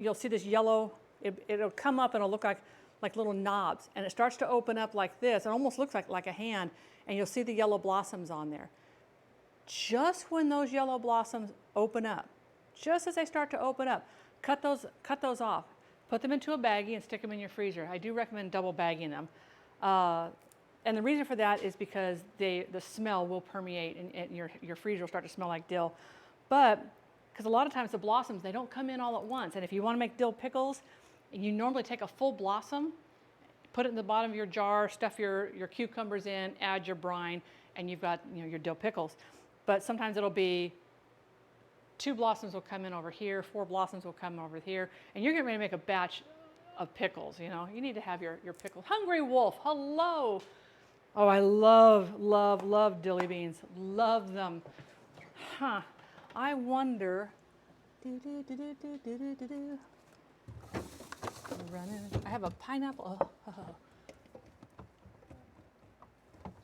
you'll see this yellow, it'll come up and it'll look like little knobs. And it starts to open up like this. It almost looks like a hand. And you'll see the yellow blossoms on there. Just when those yellow blossoms open up, just as they start to open up, cut those off. Put them into a baggie and stick them in your freezer. I do recommend double bagging them. And the reason for that is because the smell will permeate and your freezer will start to smell like dill. But because a lot of times the blossoms, they don't come in all at once. And if you want to make dill pickles, you normally take a full blossom, put it in the bottom of your jar, stuff your cucumbers in, add your brine, and you've got your dill pickles. But sometimes it'll be 2 blossoms will come in over here, 4 blossoms will come over here, and you're getting ready to make a batch of pickles. You need to have your pickles. Hungry Wolf, hello. Oh, I love dilly beans. Love them. Huh. I wonder. I have a pineapple.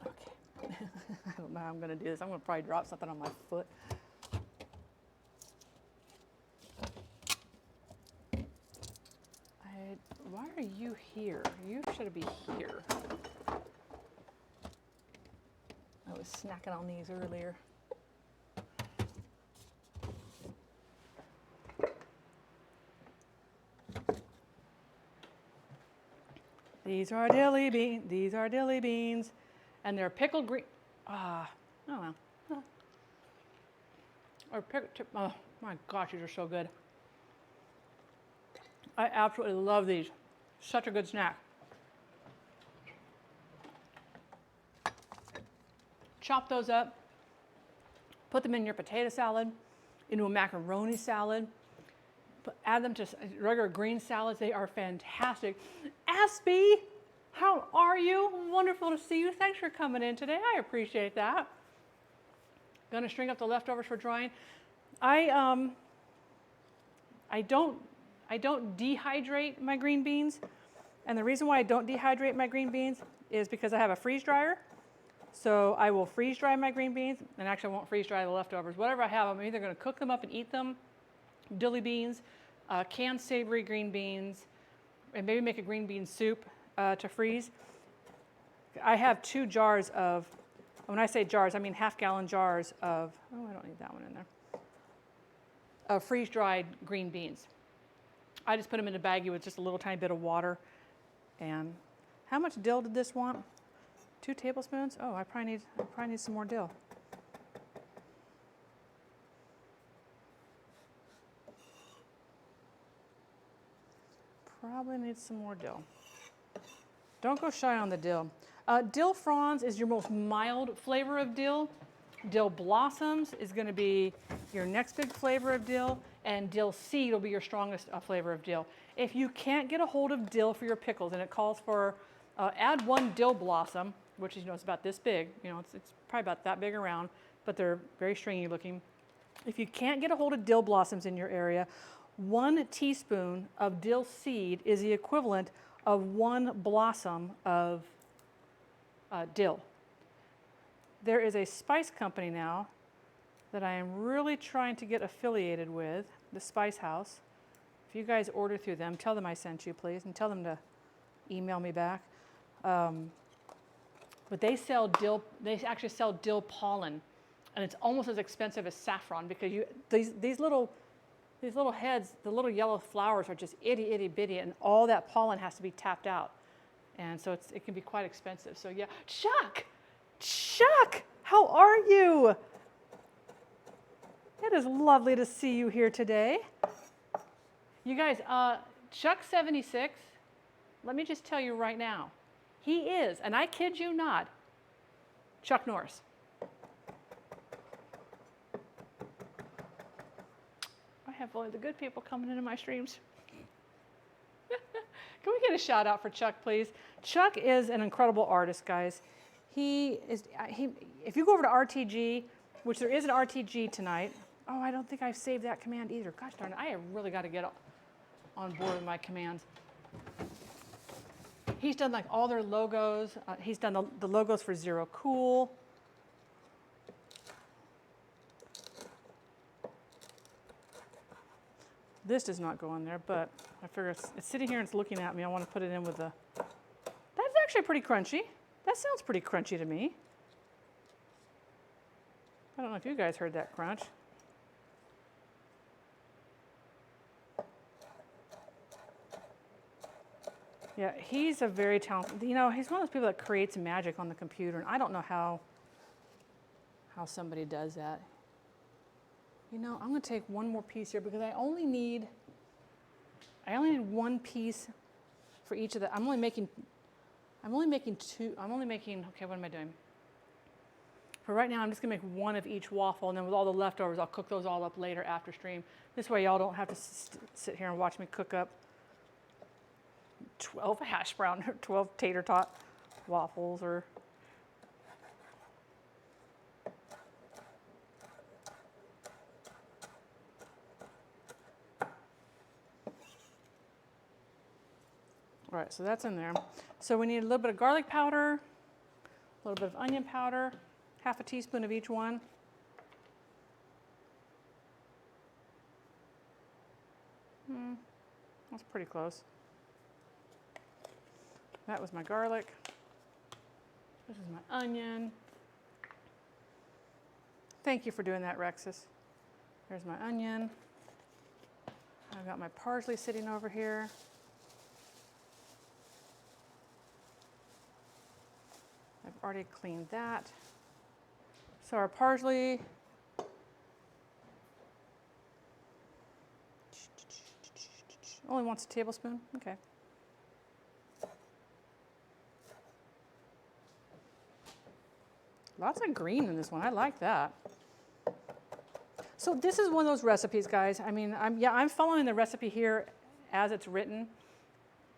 Okay. I don't know how I'm going to do this. I'm going to probably drop something on my foot. Why are you here? You should be here. I was snacking on these earlier. These are dilly beans, and they're pickled green. Oh well. Or oh my gosh, these are so good. I absolutely love these. Such a good snack. Chop those up, put them in your potato salad, into a macaroni salad, add them to regular green salads. They are fantastic. Aspie, how are you? Wonderful to see you. Thanks for coming in today. I appreciate that. Gonna string up the leftovers for drying. I don't dehydrate my green beans. And the reason why I don't dehydrate my green beans is because I have a freeze dryer. So I will freeze dry my green beans, and actually I won't freeze dry the leftovers. Whatever I have, I'm either going to cook them up and eat them, dilly beans, canned savory green beans, and maybe make a green bean soup to freeze. I have 2 jars of, when I say jars, I mean half-gallon jars of, oh, I don't need that one in there, of freeze-dried green beans. I just put them in a baggie with just a little tiny bit of water. And how much dill did this want? 2 tablespoons? Oh, I probably need some more dill. Probably need some more dill. Don't go shy on the dill. Dill fronds is your most mild flavor of dill. Dill blossoms is going to be your next big flavor of dill, and dill seed will be your strongest flavor of dill. If you can't get a hold of dill for your pickles, and it calls for add 1 dill blossom, which is it's about this big. It's probably about that big around, but they're very stringy looking. If you can't get a hold of dill blossoms in your area, 1 teaspoon of dill seed is the equivalent of 1 blossom of dill. There is a spice company now that I am really trying to get affiliated with, the Spice House. If you guys order through them, tell them I sent you, please, and tell them to email me back. But they sell dill. They actually sell dill pollen, and it's almost as expensive as saffron because these little heads, the little yellow flowers are just itty bitty, and all that pollen has to be tapped out, and so it can be quite expensive. So yeah, Chuck, how are you? It is lovely to see you here today. You guys, Chuck 76, let me just tell you right now, he is, and I kid you not, Chuck Norris. I have only the good people coming into my streams. Can we get a shout out for Chuck, please? Chuck is an incredible artist, guys. If you go over to RTG, which there is an RTG tonight. Oh, I don't think I've saved that command either. Gosh darn it, I have really got to get on board with my commands. He's done like all their logos. He's done the logos for Zero Cool. This does not go in there, but I figure it's sitting here and it's looking at me. I want to put it in with the, that's actually pretty crunchy. That sounds pretty crunchy to me. I don't know if you guys heard that crunch. Yeah, he's a very talented, you know, he's one of those people that creates magic on the computer, and I don't know how somebody does that. You know, I'm gonna take one more piece here because I only need one piece for each of the, I'm only making two, okay, what am I doing? For right now, I'm just gonna make one of each waffle, and then with all the leftovers, I'll cook those all up later after stream. This way y'all don't have to sit here and watch me cook up 12 hash brown, 12 tater tot waffles or. All right, so that's in there. So we need a little bit of garlic powder, a little bit of onion powder, half a teaspoon of each one. That's pretty close. That was my garlic. This is my onion. Thank you for doing that, Rexus. There's my onion. I've got my parsley sitting over here. I've already cleaned that. So our parsley, only wants a tablespoon, okay. Lots of green in this one, I like that. So this is one of those recipes, guys. I mean, I'm following the recipe here as it's written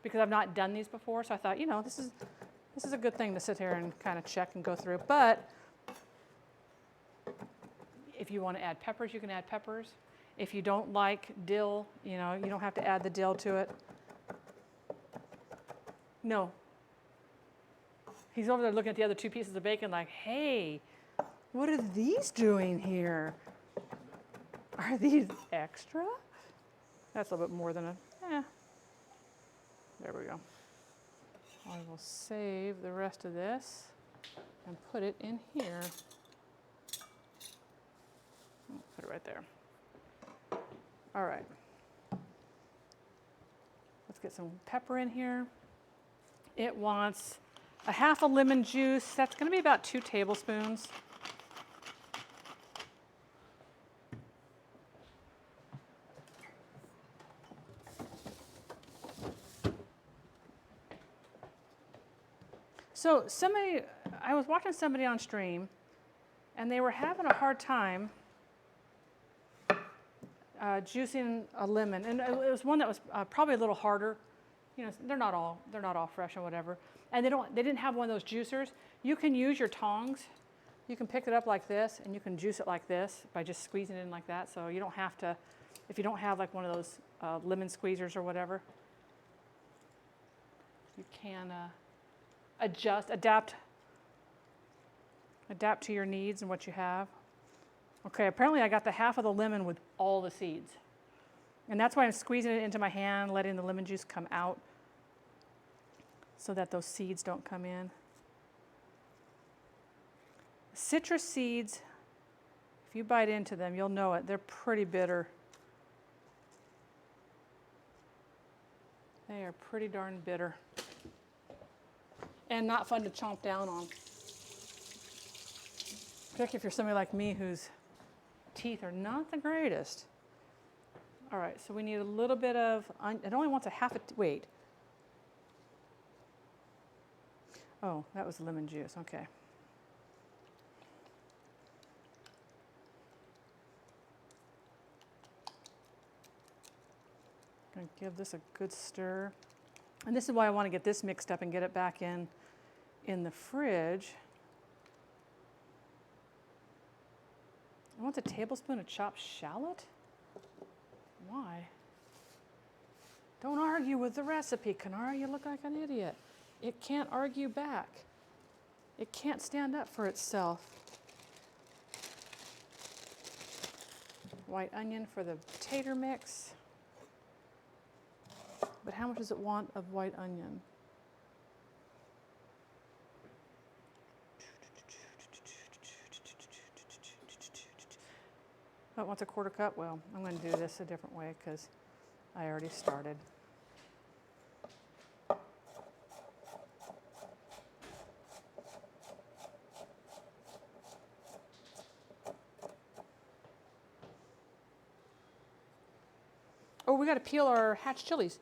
because I've not done these before. So I thought, you know, this is a good thing to sit here and kind of check and go through. But if you want to add peppers, you can add peppers. If you don't like dill, you know, you don't have to add the dill to it. No. He's over there looking at the other two pieces of bacon like, hey, what are these doing here? Are these extra? That's a little bit more than there we go. I will save the rest of this and put it in here. Put it right there. All right. Let's get some pepper in here. It wants a half a lemon juice. That's going to be about 2 tablespoons. So I was watching somebody on stream, and they were having a hard time juicing a lemon, and it was one that was probably a little harder. You know, they're not all fresh and whatever, and they didn't have one of those juicers. You can use your tongs. You can pick it up like this, and you can juice it like this by just squeezing it in like that. So you don't have to, if you don't have like one of those lemon squeezers or whatever, you can adapt to your needs and what you have. Okay, apparently I got the half of the lemon with all the seeds. And that's why I'm squeezing it into my hand, letting the lemon juice come out so that those seeds don't come in. Citrus seeds, if you bite into them, you'll know it. They're pretty bitter. They are pretty darn bitter. And not fun to chomp down on. Particularly if you're somebody like me whose teeth are not the greatest. All right, so we need a little bit of, it only wants a half a, wait. Oh, that was lemon juice, okay. Gonna give this a good stir. And this is why I want to get this mixed up and get it back in the fridge. I want a tablespoon of chopped shallot? Why? Don't argue with the recipe, Kanara. You look like an idiot. It can't argue back. It can't stand up for itself. White onion for the tater mix. But how much does it want of white onion? Oh, it wants a 1/4 cup? Well, I'm going to do this a different way because I already started. Oh, we got to peel our hatch chilies.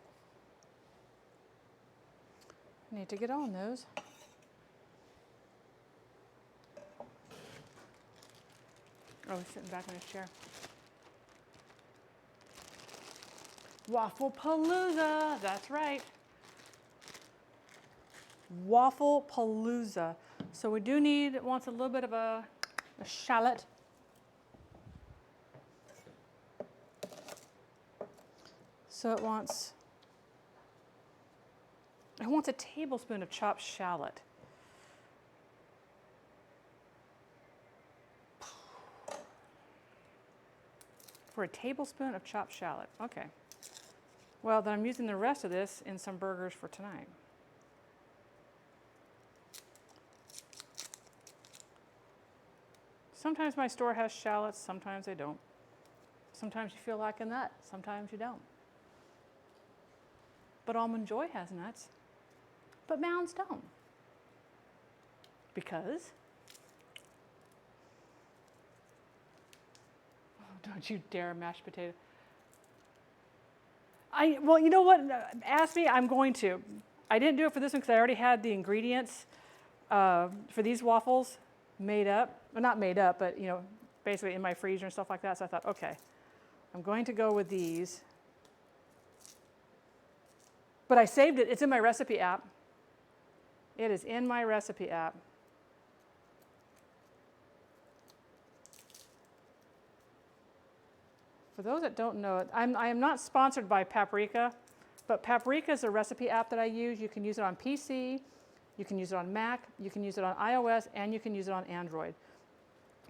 Need to get on those. Oh, he's sitting back in his chair. Waffle Palooza, that's right. Waffle Palooza. So we do need, it wants a little bit of a shallot. So it wants a tablespoon of chopped shallot. For a tablespoon of chopped shallot, okay. Well, then I'm using the rest of this in some burgers for tonight. Sometimes my store has shallots, sometimes they don't. Sometimes you feel like a nut, sometimes you don't. But Almond Joy has nuts, but Mounds don't. Because? Oh, don't you dare mashed potato. Well, you know what? Ask me, I'm going to. I didn't do it for this one because I already had the ingredients for these waffles made up. Well, not made up, but you know, basically in my freezer and stuff like that. So I thought, okay, I'm going to go with these. But I saved it. It's in my recipe app. It is in my recipe app. For those that don't know it, I am not sponsored by Paprika, but Paprika is a recipe app that I use. You can use it on PC, you can use it on Mac, you can use it on iOS, and you can use it on Android.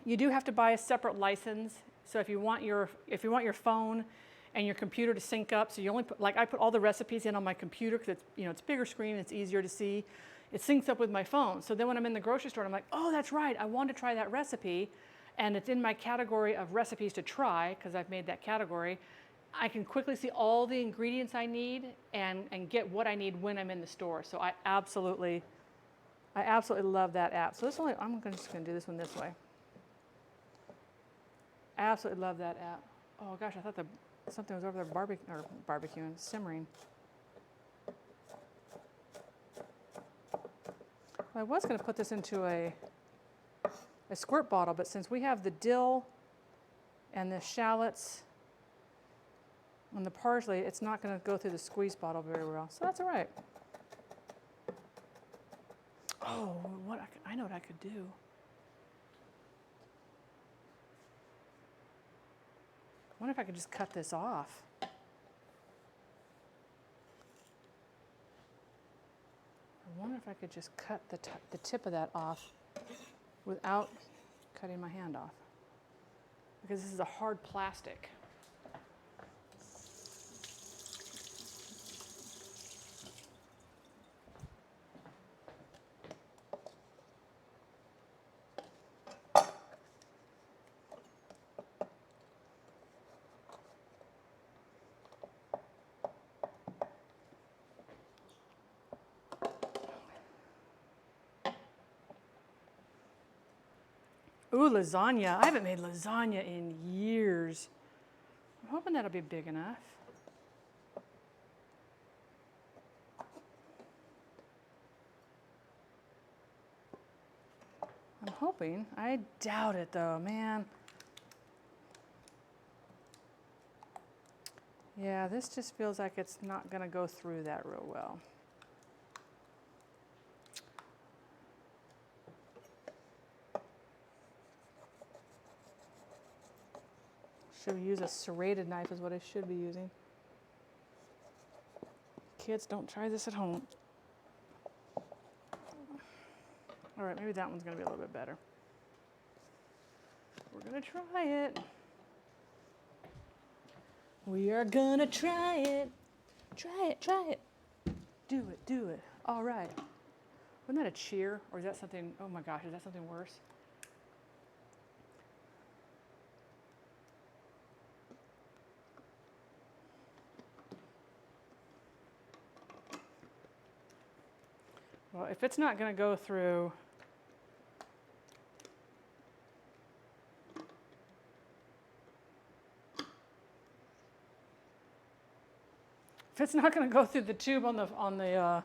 You do have to buy a separate license. So if you want your phone and your computer to sync up, so you only put, like I put all the recipes in on my computer because it's bigger screen, it's easier to see. It syncs up with my phone. So then when I'm in the grocery store, I'm like, oh, that's right, I want to try that recipe. And it's in my category of recipes to try because I've made that category. I can quickly see all the ingredients I need and get what I need when I'm in the store. So I absolutely love that app. So I'm just going to do this one this way. I absolutely love that app. Oh gosh, I thought something was over there barbecuing, simmering. Well, I was going to put this into a squirt bottle, but since we have the dill and the shallots and the parsley, it's not going to go through the squeeze bottle very well. So that's all right. Oh, I know what I could do. I wonder if I could just cut this off. I wonder if I could just cut the tip of that off without cutting my hand off, because this is a hard plastic. Ooh, lasagna. I haven't made lasagna in years. I'm hoping that'll be big enough. I'm hoping. I doubt it though, man. Yeah, this just feels like it's not going to go through that real well. Should use a serrated knife is what I should be using. Kids, don't try this at home. All right, maybe that one's going to be a little bit better. We're going to try it. We are going to try it. Try it, try it. Do it, do it. All right. Wasn't that a cheer? Or is that something, oh my gosh, is that something worse? Well, if it's not going to go through, if it's not going to go through the tube on the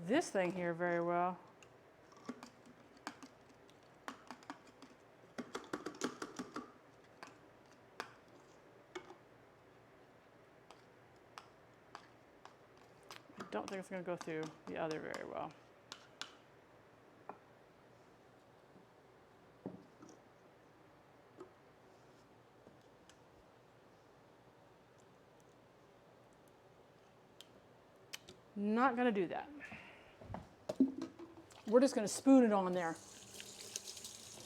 this thing here very well. I don't think it's going to go through the other very well. Not going to do that. We're just going to spoon it on there.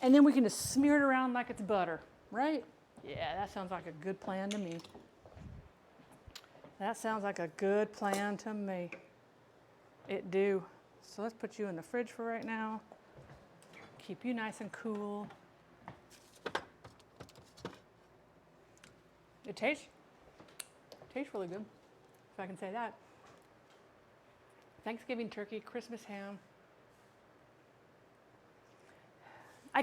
And then we can just smear it around like it's butter, right? Yeah, that sounds like a good plan to me. That sounds like a good plan to me. It do. So let's put you in the fridge for right now. Keep you nice and cool. It tastes really good, if I can say that. Thanksgiving turkey, Christmas ham.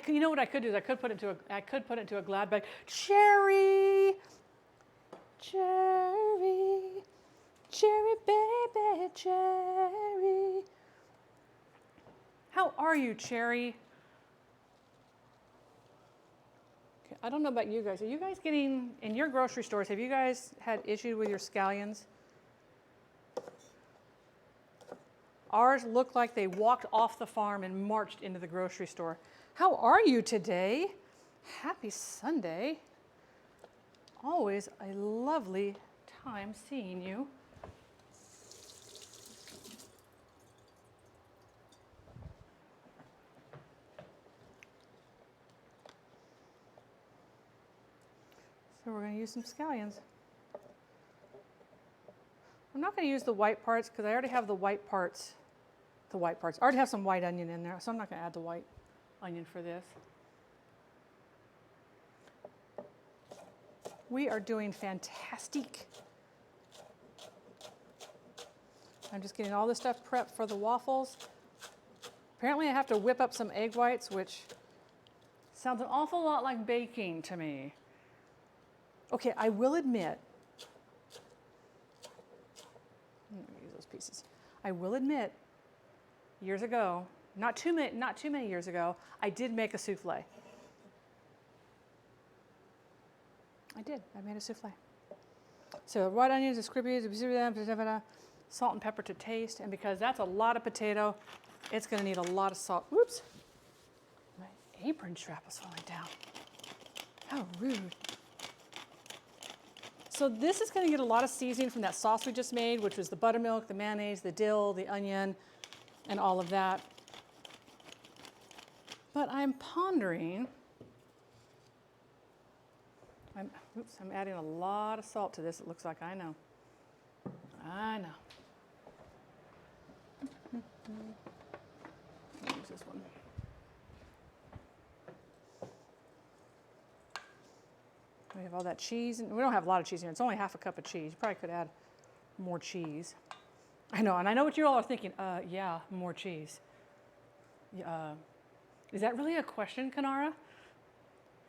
You know what I could do is I could put it into a Glad bag. Cherry, cherry, cherry baby, cherry. How are you, Cherry? Okay, I don't know about you guys. Are you guys getting, in your grocery stores, have you guys had issues with your scallions? Ours looked like they walked off the farm and marched into the grocery store. How are you today? Happy Sunday. Always a lovely time seeing you. So we're going to use some scallions. I'm not going to use the white parts because I already have the white parts. I already have some white onion in there, so I'm not going to add the white onion for this. We are doing fantastic. I'm just getting all this stuff prepped for the waffles. Apparently I have to whip up some egg whites, which sounds an awful lot like baking to me. Okay, I will admit, I'm going to use those pieces. I will admit, years ago, not too many years ago, I did make a souffle. I made a souffle. So white onions, salt and pepper to taste, and because that's a lot of potato, it's going to need a lot of salt. Whoops, my apron strap was falling down. How rude. So this is going to get a lot of seasoning from that sauce we just made, which was the buttermilk, the mayonnaise, the dill, the onion, and all of that. But I'm pondering, I'm adding a lot of salt to this, it looks like. I know. Use this one. We have all that cheese, and we don't have a lot of cheese here. It's only half a cup of cheese. You probably could add more cheese. I know, and I know what you all are thinking. Yeah, more cheese. Is that really a question, Kanara?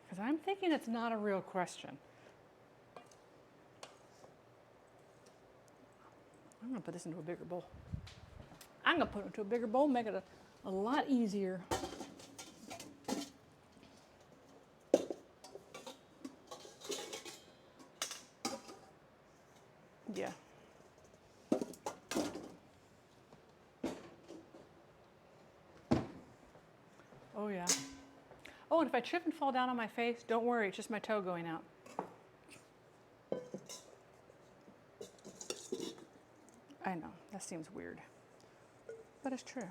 Because I'm thinking it's not a real question. I'm going to put this into a bigger bowl. I'm going to put it into a bigger bowl, make it a lot easier. Yeah. Oh, yeah. Oh, and if I trip and fall down on my face, don't worry, it's just my toe going out. I know, that seems weird, but it's true.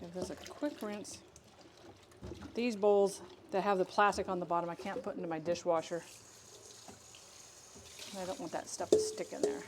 Give this a quick rinse. These bowls that have the plastic on the bottom, I can't put into my dishwasher. I don't want that stuff to stick in there.